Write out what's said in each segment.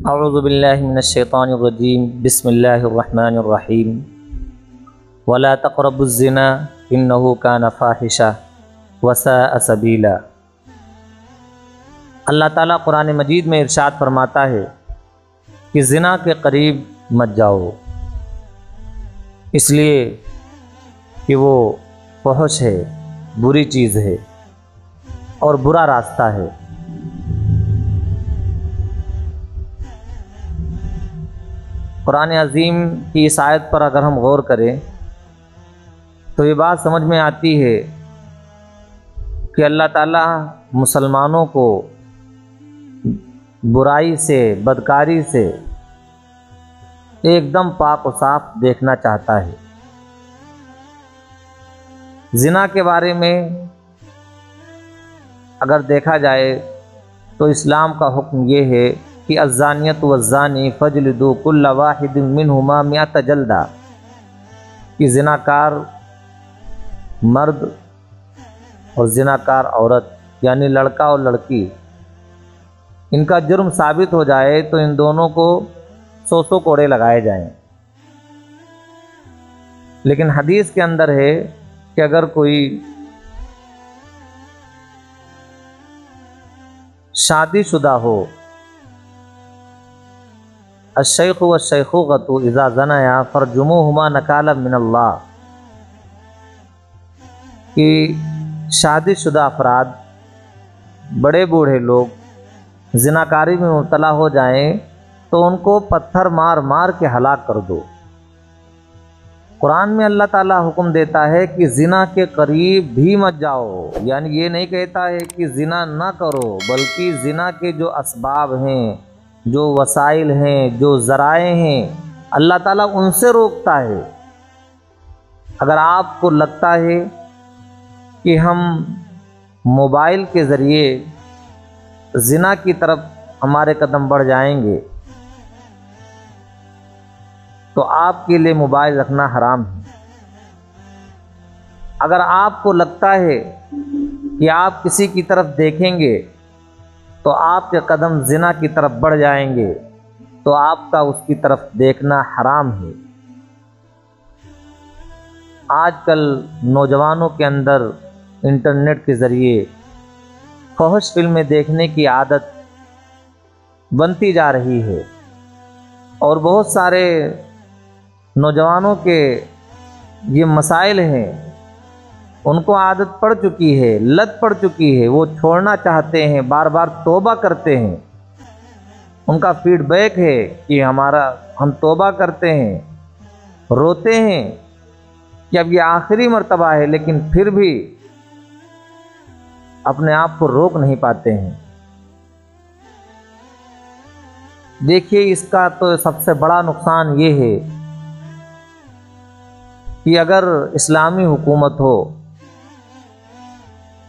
اعوذ باللہ من الشیطان الرجیم بسم اللہ الرحمن الرحیم ولا تقربوا الزنا انہ کان فاحشہ وساء سبیلا۔ اللہ تعالیٰ قرآن مجید میں ارشاد فرماتا ہے کہ زنا کے قریب مت جاؤ، اس لیے کہ وہ فحش ہے، بری چیز ہے اور برا راستہ ہے۔ قرآن عظیم کی اس آیت پر اگر ہم غور کریں تو یہ بات سمجھ میں آتی ہے کہ اللہ تعالیٰ مسلمانوں کو برائی سے، بدکاری سے ایک دم پاک و صاف دیکھنا چاہتا ہے۔ زنا کے بارے میں اگر دیکھا جائے تو اسلام کا حکم یہ ہے کہ الزانیۃ والزانی فجلدوا کل واحد منہما 100 جلدہ، کہ زناکار مرد اور زناکار عورت یعنی لڑکا اور لڑکی، ان کا جرم ثابت ہو جائے تو ان دونوں کو 100 کوڑے لگائے جائیں۔ لیکن حدیث کے اندر ہے کہ اگر کوئی شادی شدہ ہو، الشیخ والشیخوۃ اذا زنیا فرجموہما نکالا من اللہ، کہ شادی شدہ افراد، بڑے بوڑھے لوگ زناکاری میں مبتلا ہو جائیں تو ان کو پتھر مار مار کے ہلاک کر دو۔ قرآن میں اللہ تعالیٰ حکم دیتا ہے کہ زنا کے قریب بھی مت جاؤ، یعنی یہ نہیں کہتا ہے کہ زنا نہ کرو، بلکہ زنا کے جو اسباب ہیں، جو وسائل ہیں، جو ذرائع ہیں، اللہ تعالیٰ ان سے روکتا ہے۔ اگر آپ کو لگتا ہے کہ ہم موبائل کے ذریعے زنا کی طرف ہمارے قدم بڑھ جائیں گے تو آپ کے لیے موبائل رکھنا حرام ہے۔ اگر آپ کو لگتا ہے کہ آپ کسی کی طرف دیکھیں گے تو آپ کے قدم زنا کی طرف بڑھ جائیں گے تو آپ کا اس کی طرف دیکھنا حرام ہے۔ آج کل نوجوانوں کے اندر انٹرنیٹ کے ذریعے فحش فلمیں دیکھنے کی عادت بنتی جا رہی ہے، اور بہت سارے نوجوانوں کے یہ مسائل ہیں، ان کو عادت پڑ چکی ہے، لت پڑ چکی ہے، وہ چھوڑنا چاہتے ہیں، بار بار توبہ کرتے ہیں۔ ان کا فیڈ بیک ہے کہ ہم توبہ کرتے ہیں، روتے ہیں کہ اب یہ آخری مرتبہ ہے، لیکن پھر بھی اپنے آپ کو روک نہیں پاتے ہیں۔ دیکھیے، اس کا تو سب سے بڑا نقصان یہ ہے کہ اگر اسلامی حکومت ہو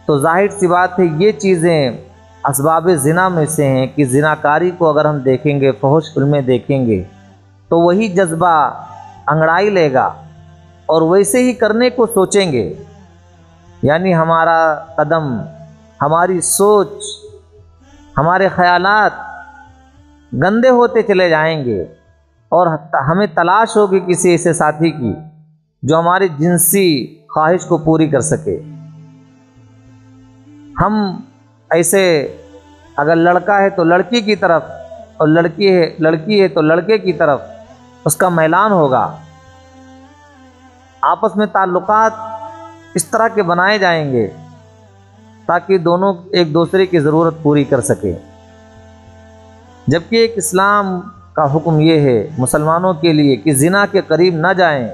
تو ظاہر سی بات ہے یہ چیزیں اسباب زنا میں سے ہیں کہ زناکاری کو اگر ہم دیکھیں گے، فحش فلمیں دیکھیں گے تو وہی جذبہ انگڑائی لے گا اور ویسے ہی کرنے کو سوچیں گے، یعنی ہمارا قدم، ہماری سوچ، ہمارے خیالات گندے ہوتے چلے جائیں گے، اور ہمیں تلاش ہوگی کسی ایسے ساتھی کی جو ہماری جنسی خواہش کو پوری کر سکے۔ ہم ایسے، اگر لڑکا ہے تو لڑکی کی طرف، اور لڑکی ہے تو لڑکے کی طرف اس کا میلان ہوگا۔ آپس میں تعلقات اس طرح کے بنائے جائیں گے تاکہ دونوں ایک دوسرے کی ضرورت پوری کر سکیں، جبکہ ایک اسلام کا حکم یہ ہے مسلمانوں کے لیے کہ زنا کے قریب نہ جائیں،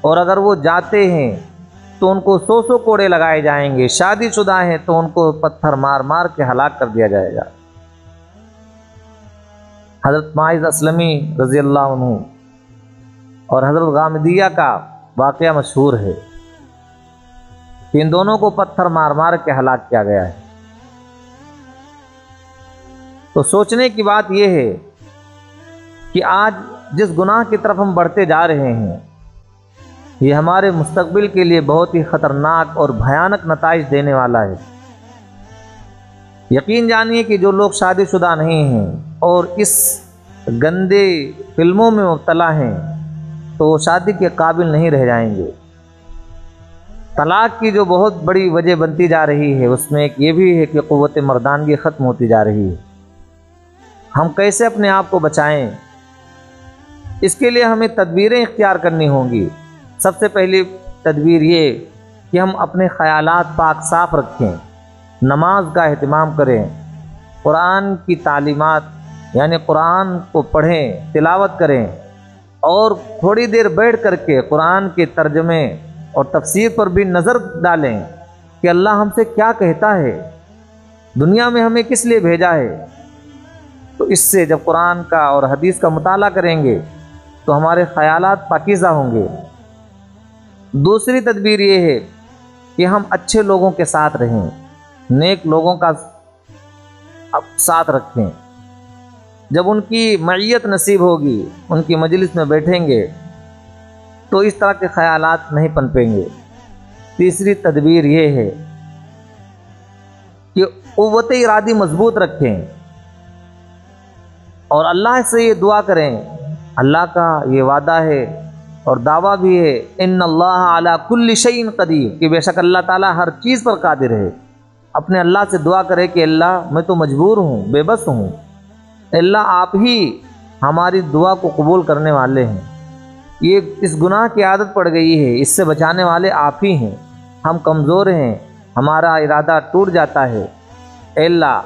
اور اگر وہ جاتے ہیں تو ان کو 100 کوڑے لگائے جائیں گے، شادی شدہ ہیں تو ان کو پتھر مار مار کے ہلاک کر دیا جائے گا۔ حضرت ماعز اسلمی رضی اللہ عنہ اور حضرت غامدیہ کا واقعہ مشہور ہے کہ ان دونوں کو پتھر مار مار کے ہلاک کیا گیا ہے۔ تو سوچنے کی بات یہ ہے کہ آج جس گناہ کی طرف ہم بڑھتے جا رہے ہیں یہ ہمارے مستقبل کے لیے بہت ہی خطرناک اور بھیانک نتائج دینے والا ہے۔ یقین جانیے کہ جو لوگ شادی شدہ نہیں ہیں اور اس گندے فلموں میں مبتلا ہیں تو وہ شادی کے قابل نہیں رہ جائیں گے۔ طلاق کی جو بہت بڑی وجہ بنتی جا رہی ہے اس میں ایک یہ بھی ہے کہ قوت مردانگی ختم ہوتی جا رہی ہے۔ ہم کیسے اپنے آپ کو بچائیں؟ اس کے لیے ہمیں تدبیریں اختیار کرنی ہوں گی۔ سب سے پہلی تدبیر یہ کہ ہم اپنے خیالات پاک صاف رکھیں، نماز کا اہتمام کریں، قرآن کی تعلیمات یعنی قرآن کو پڑھیں، تلاوت کریں، اور تھوڑی دیر بیٹھ کر کے قرآن کے ترجمے اور تفسیر پر بھی نظر ڈالیں کہ اللہ ہم سے کیا کہتا ہے، دنیا میں ہمیں کس لیے بھیجا ہے۔ تو اس سے جب قرآن کا اور حدیث کا مطالعہ کریں گے تو ہمارے خیالات پاکیزہ ہوں گے۔ دوسری تدبیر یہ ہے کہ ہم اچھے لوگوں کے ساتھ رہیں، نیک لوگوں کا ساتھ رکھیں۔ جب ان کی معیت نصیب ہوگی، ان کی مجلس میں بیٹھیں گے تو اس طرح کے خیالات نہیں پنپیں گے۔ تیسری تدبیر یہ ہے کہ قوت ارادی مضبوط رکھیں اور اللہ سے یہ دعا کریں، اللہ کا یہ وعدہ ہے اور دعویٰ بھی ہے، ان اللہ علی کل شیء قدیر، کہ بے شک اللہ تعالیٰ ہر چیز پر قادر ہے۔ اپنے اللہ سے دعا کرے کہ اللہ میں تو مجبور ہوں، بے بس ہوں، اللہ آپ ہی ہماری دعا کو قبول کرنے والے ہیں۔ یہ اس گناہ کی عادت پڑ گئی ہے، اس سے بچانے والے آپ ہی ہیں۔ ہم کمزور ہیں، ہمارا ارادہ ٹوٹ جاتا ہے، اے اللہ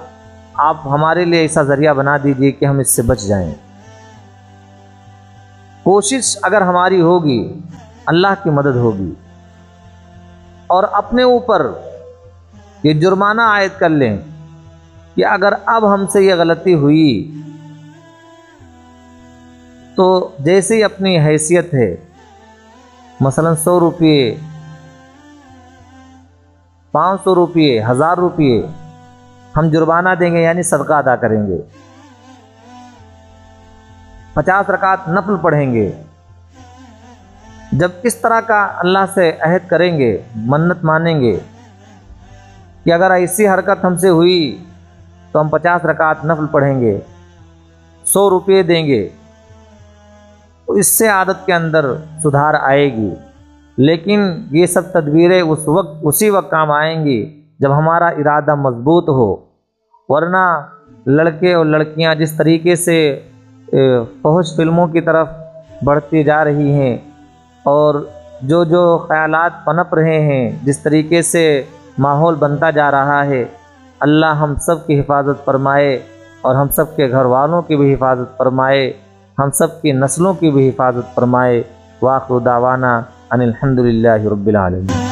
آپ ہمارے لیے ایسا ذریعہ بنا دیجیے کہ ہم اس سے بچ جائیں۔ کوشش اگر ہماری ہوگی اللہ کی مدد ہوگی۔ اور اپنے اوپر یہ جرمانہ عائد کر لیں کہ اگر اب ہم سے یہ غلطی ہوئی تو جیسے ہی اپنی حیثیت ہے، مثلا 100 روپئے، 500 روپئے، 1000 روپئے ہم جرمانہ دیں گے، یعنی صدقہ ادا کریں گے، 50 رکعت نفل پڑھیں گے۔ جب اس طرح کا اللہ سے عہد کریں گے، منت مانیں گے کہ اگر ایسی حرکت ہم سے ہوئی تو ہم 50 رکعت نفل پڑھیں گے، 100 روپئے دیں گے، تو اس سے عادت کے اندر سدھار آئے گی۔ لیکن یہ سب تدبیریں اسی وقت کام آئیں گی جب ہمارا ارادہ مضبوط ہو، ورنہ لڑکے اور لڑکیاں جس طریقے سے فحش فلموں کی طرف بڑھتی جا رہی ہیں اور جو خیالات پنپ رہے ہیں، جس طریقے سے ماحول بنتا جا رہا ہے، اللہ ہم سب کی حفاظت فرمائے اور ہم سب کے گھر والوں کی بھی حفاظت فرمائے، ہم سب کی نسلوں کی بھی حفاظت فرمائے۔ وآخر دعوانا ان الحمد للہ رب العالمین۔